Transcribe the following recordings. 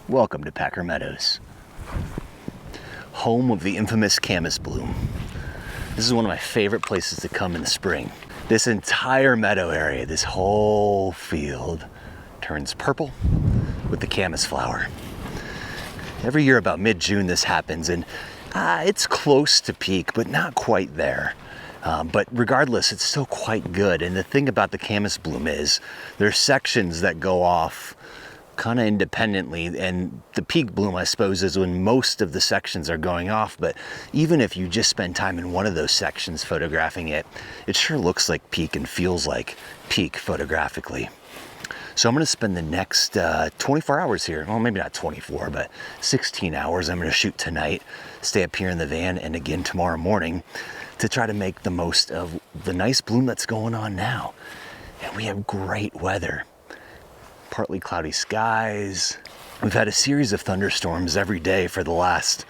Welcome to Packer Meadows, home of the infamous Camas bloom. This is one of my favorite places to come in the spring. This entire meadow area, this whole field, turns purple with the Camas flower. Every year about mid-June this happens, and it's close to peak, but not quite there. But regardless, it's still quite good. And the thing about the Camas bloom is there's sections that go off kind of independently, and the peak bloom, I suppose, is when most of the sections are going off. But even if you just spend time in one of those sections photographing it, it sure looks like peak and feels like peak photographically. So I'm going to spend the next 24 hours here. Well, maybe not 24, but 16 hours. I'm going to shoot tonight, stay up here in the van, and again tomorrow morning to try to make the most of the nice bloom that's going on now. And we have great weather. Partly cloudy skies. We've had a series of thunderstorms every day for the last,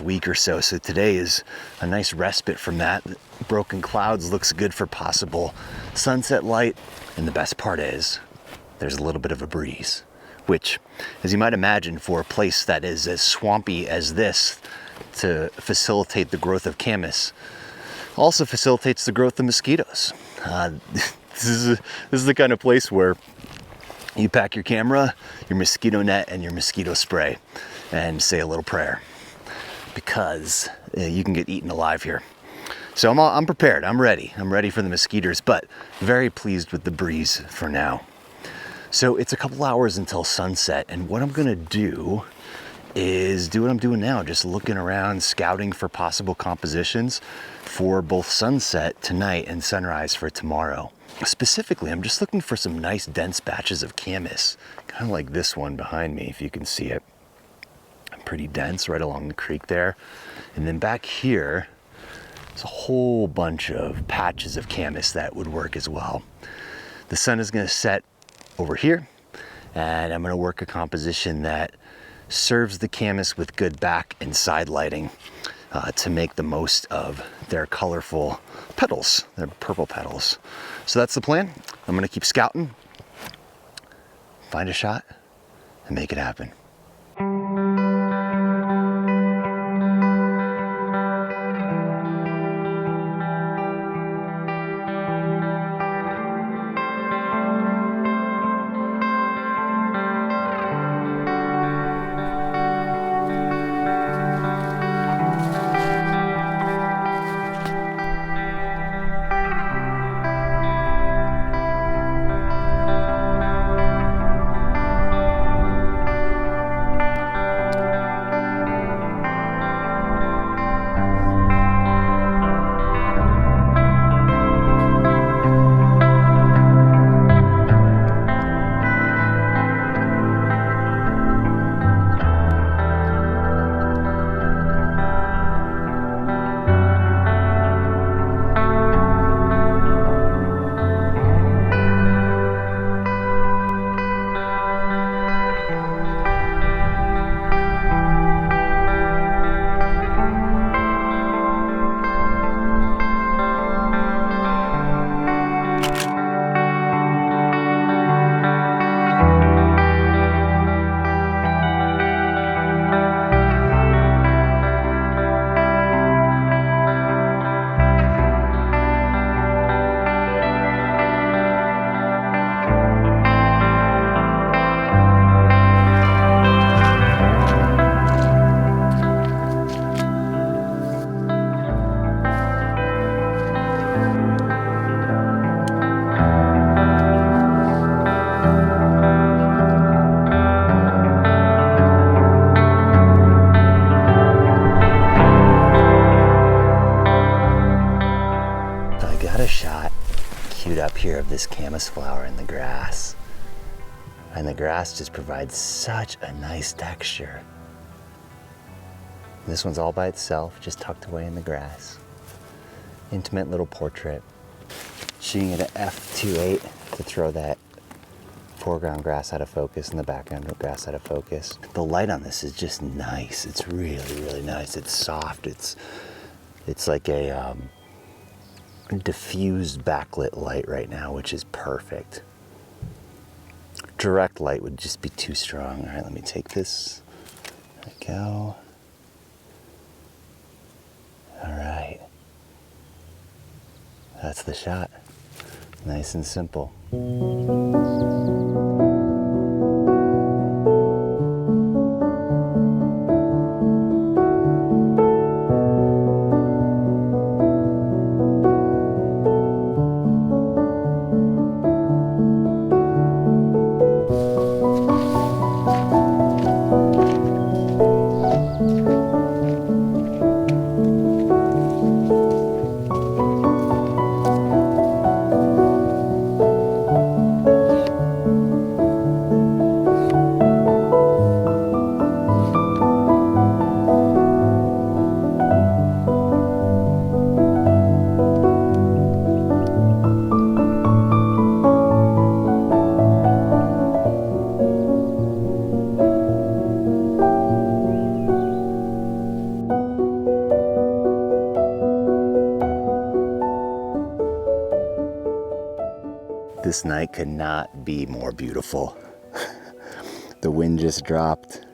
week or so. So today is a nice respite from that. Broken clouds looks good for possible sunset light. And the best part is there's a little bit of a breeze, which, as you might imagine, for a place that is as swampy as this, to facilitate the growth of camas, also facilitates the growth of mosquitoes. This is the kind of place where you pack your camera, your mosquito net, and your mosquito spray, and say a little prayer, because you can get eaten alive here. So I'm prepared. I'm ready. I'm ready for the mosquitoes, but very pleased with the breeze for now. So it's a couple hours until sunset, and what I'm gonna do is do what I'm doing now, just looking around, scouting for possible compositions for both sunset tonight and sunrise for tomorrow. Specifically, I'm just looking for some nice dense batches of camas, kind of like this one behind me, if you can see it. Pretty dense right along the creek there. And then back here, there's a whole bunch of patches of camas that would work as well. The sun is going to set over here, and I'm going to work a composition that serves the camas with good back and side lighting to make the most of their colorful petals, their purple petals. So that's the plan. I'm gonna keep scouting, find a shot, and make it happen. Up here of this camas flower in the grass, and the grass just provides such a nice texture. This one's all by itself, just tucked away in the grass. Intimate little portrait, shooting at an f2.8 to throw that foreground grass out of focus and the background grass out of focus. The light on this is just nice. It's really, really nice. It's soft. It's like a diffused backlit light right now, which is perfect. direct light would just be too strong. All right, let me take this. There we go. All right. That's the shot. Nice and simple. This night could not be more beautiful. The wind just dropped,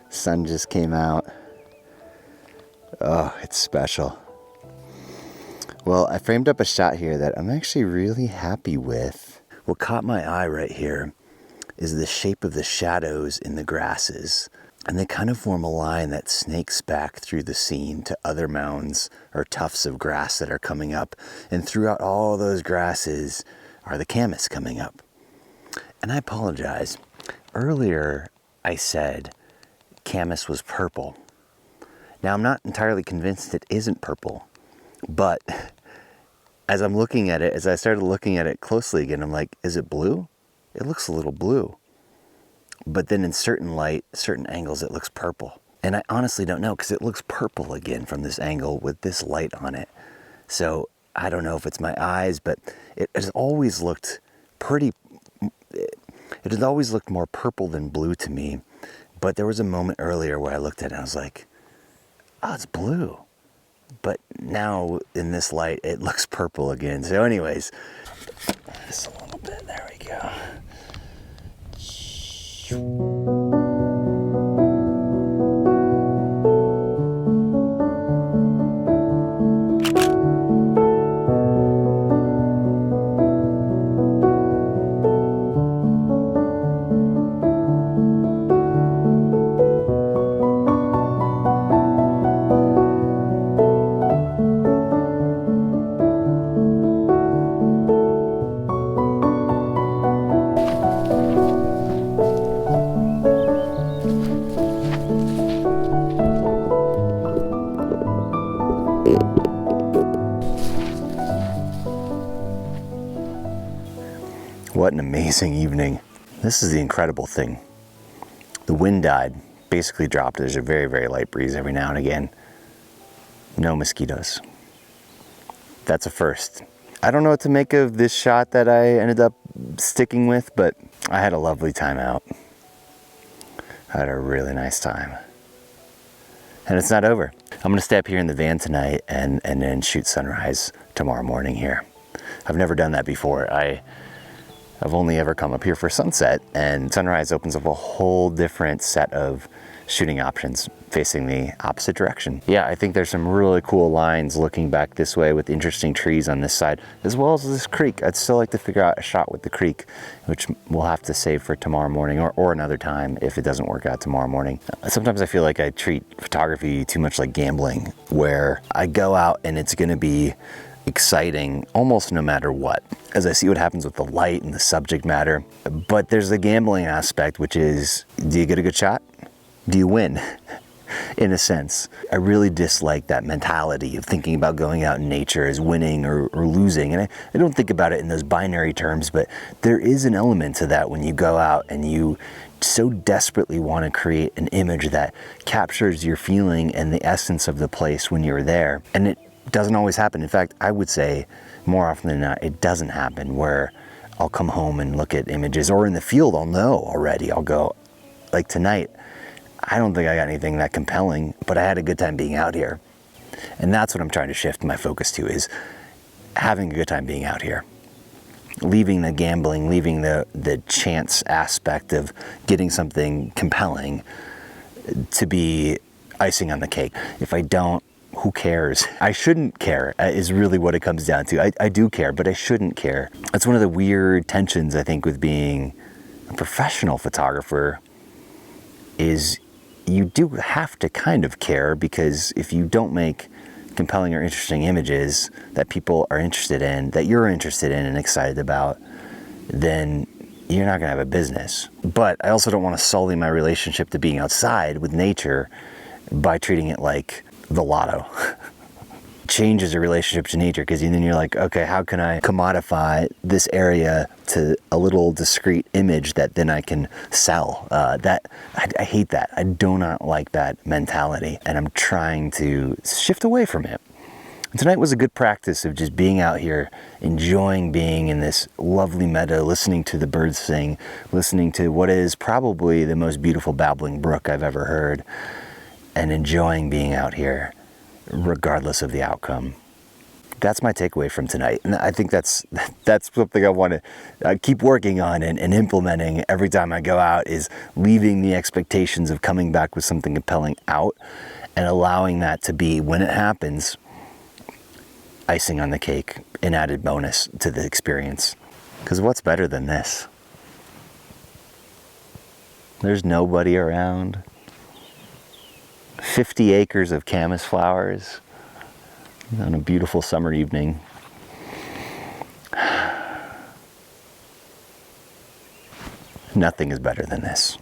sun just came out. Oh, it's special. Well, I framed up a shot here that I'm actually really happy with. What caught my eye right here is the shape of the shadows in the grasses. And they kind of form a line that snakes back through the scene to other mounds or tufts of grass that are coming up. And throughout all those grasses are the camas coming up. And I apologize. Earlier I said camas was purple. Now I'm not entirely convinced it isn't purple, but as I'm looking at it, as I started looking at it closely again, I'm like, is it blue? It looks a little blue. But then in certain light, certain angles, it looks purple. And I honestly don't know, because it looks purple again from this angle with this light on it. So I don't know if it's my eyes, but it has always looked it has always looked more purple than blue to me. But there was a moment earlier where I looked at it and I was like, oh, it's blue. But now in this light, it looks purple again. So anyways, just a little bit, there we go. What an amazing evening. This is the incredible thing. The wind died, basically dropped. There's a very, very light breeze every now and again. No mosquitoes. That's a first. I don't know what to make of this shot that I ended up sticking with, but I had a lovely time out. I had a really nice time. And it's not over. I'm gonna stay up here in the van tonight and then shoot sunrise tomorrow morning here. I've never done that before. I've only ever come up here for sunset, and sunrise opens up a whole different set of shooting options facing the opposite direction. Yeah, I think there's some really cool lines looking back this way with interesting trees on this side, as well as this creek. I'd still like to figure out a shot with the creek, which we'll have to save for tomorrow morning or another time if it doesn't work out tomorrow morning. Sometimes I feel like I treat photography too much like gambling, where I go out and it's gonna be exciting almost no matter what, as I see what happens with the light and the subject matter. But there's the gambling aspect, which is, do you get a good shot? Do you win? In a sense. I really dislike that mentality of thinking about going out in nature as winning or losing. And I don't think about it in those binary terms, but there is an element to that when you go out and you so desperately want to create an image that captures your feeling and the essence of the place when you're there. And it doesn't always happen. In fact, I would say more often than not, it doesn't happen, where I'll come home and look at images, or in the field, I'll know already. I'll go, like tonight, I don't think I got anything that compelling, but I had a good time being out here. And that's what I'm trying to shift my focus to, is having a good time being out here. leaving the gambling, leaving the chance aspect of getting something compelling to be icing on the cake. If I don't, who cares? I shouldn't care is really what it comes down to. I do care, but I shouldn't care. That's one of the weird tensions, I think, with being a professional photographer, is you do have to kind of care, because if you don't make compelling or interesting images that people are interested in, that you're interested in and excited about, then you're not gonna have a business. But I also don't want to sully my relationship to being outside with nature by treating it like the lotto. Changes your relationship to nature, because then you're like, okay, how can I commodify this area to a little discrete image that then I can sell? I hate that. I do not like that mentality, and I'm trying to shift away from it. And tonight was a good practice of just being out here, enjoying being in this lovely meadow, listening to the birds sing, listening to what is probably the most beautiful babbling brook I've ever heard, and enjoying being out here regardless of the outcome. That's my takeaway from tonight, and I think that's something I want to keep working on and implementing every time I go out, is leaving the expectations of coming back with something compelling out and allowing that to be, when it happens, icing on the cake, an added bonus to the experience. Because what's better than this? There's nobody around. 50 acres of camas flowers on a beautiful summer evening. Nothing is better than this.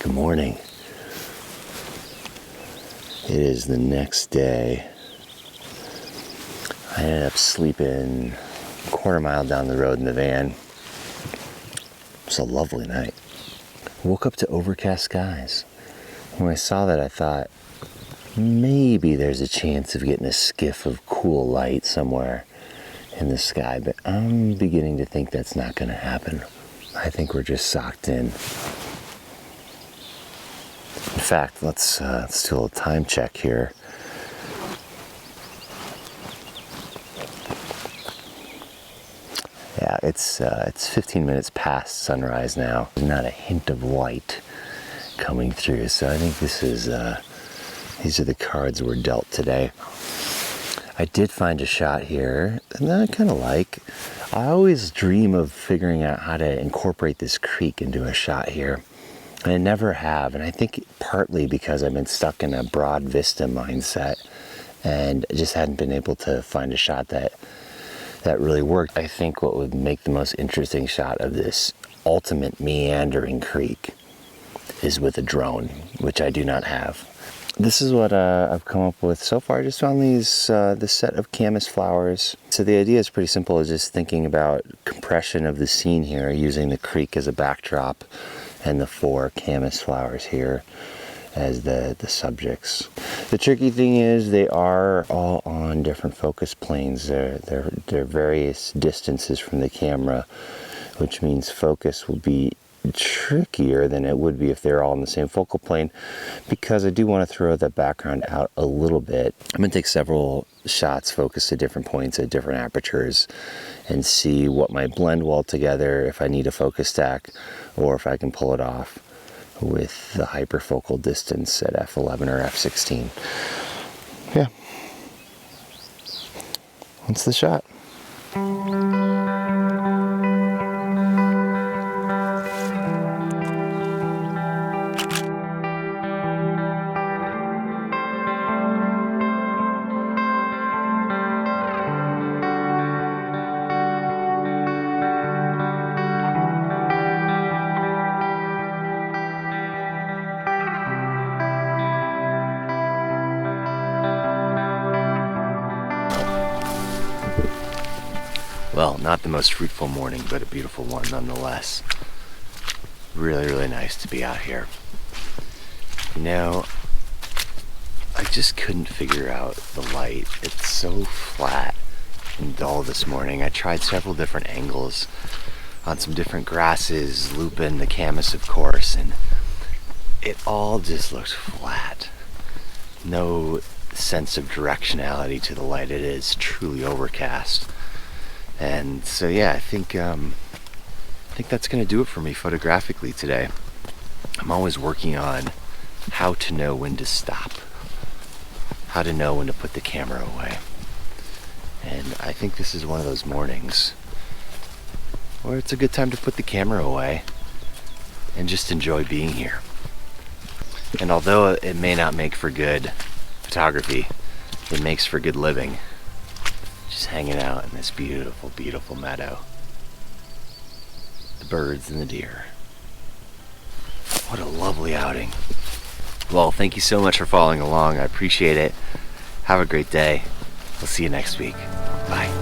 Good morning. It is the next day. I ended up sleeping a quarter mile down the road in the van. It's a lovely night. Woke up to overcast skies. When I saw that, I thought, maybe there's a chance of getting a skiff of cool light somewhere in the sky, but I'm beginning to think that's not going to happen. I think we're just socked in. In fact, let's do a little time check here. Yeah, it's 15 minutes past sunrise now. There's not a hint of light coming through, so I think this is these are the cards we're dealt today. I did find a shot here that I kind of like. I always dream of figuring out how to incorporate this creek into a shot here. And I never have, and I think partly because I've been stuck in a broad vista mindset and just hadn't been able to find a shot that really worked. I think what would make the most interesting shot of this ultimate meandering creek is with a drone, which I do not have. This is what I've come up with so far. I just found this set of camas flowers. So the idea is pretty simple, is just thinking about compression of the scene here, using the creek as a backdrop and the 4 camas flowers here as the subjects. The tricky thing is they are all on different focus planes. They're various distances from the camera, which means focus will be trickier than it would be if they're all in the same focal plane, because I do want to throw that background out a little bit. I'm going to take several shots focused at different points at different apertures and see what might blend well together, if I need a focus stack or if I can pull it off with the hyperfocal distance at f11 or f16. Yeah, that's the shot. Well, not the most fruitful morning, but a beautiful one nonetheless. Really, really nice to be out here. You know, I just couldn't figure out the light. It's so flat and dull this morning. I tried several different angles on some different grasses, looping the Camas, of course, and it all just looks flat. No sense of directionality to the light. It is truly overcast. And so yeah, I think that's going to do it for me photographically today. I'm always working on how to know when to stop, how to know when to put the camera away. And I think this is one of those mornings where it's a good time to put the camera away and just enjoy being here. And although it may not make for good photography, it makes for good living. Just hanging out in this beautiful, beautiful meadow. The birds and the deer. What a lovely outing. Well, thank you so much for following along. I appreciate it. Have a great day. We'll see you next week. Bye.